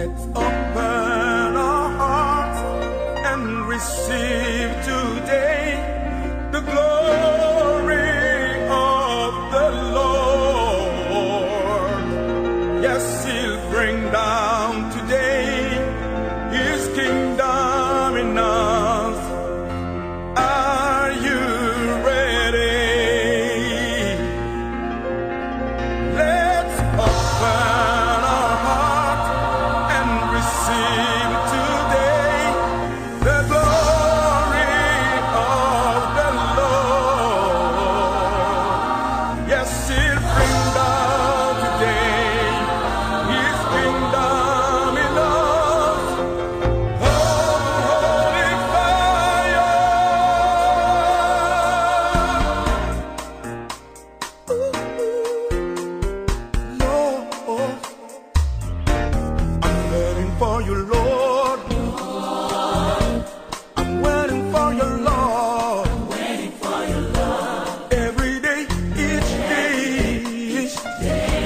Let's open our hearts and receive today the glory of the Lord. Yes, He'll bring down today His kingdom in us. Are you ready? Let's open our heart and receive today the glory of the Lord. Yes, He'll bring down today His kingdom in us. Holy fire. Lord, I'm waiting for you, Lord. I'm waiting for you, Lord. Every day, each day.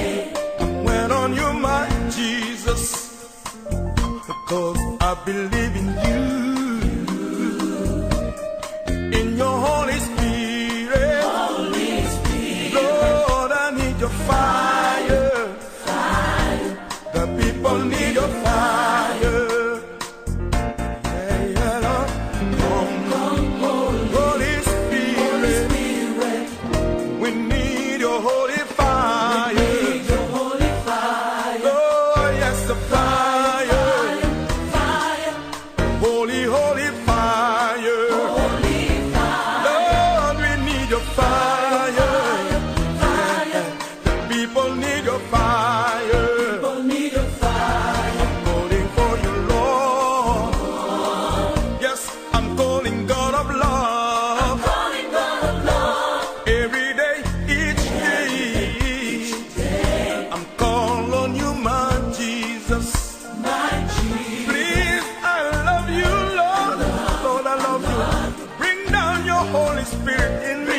I'm waiting on you, my Jesus, because I believe in you, in your Holy Spirit. Lord, I need your fire. The people need your fire. Yeah, yeah, Lord. Come, Holy Spirit. We need your holy fire. Lord, yes, the fire. Holy, holy fire. Lord, we need your fire. The people need your fire. I'm calling for you, Lord. Yes, I'm calling God of love. Every day, each day. I'm calling on you, my Jesus. Please, I love you, Lord. Lord, I love you. Bring down your Holy Spirit in me.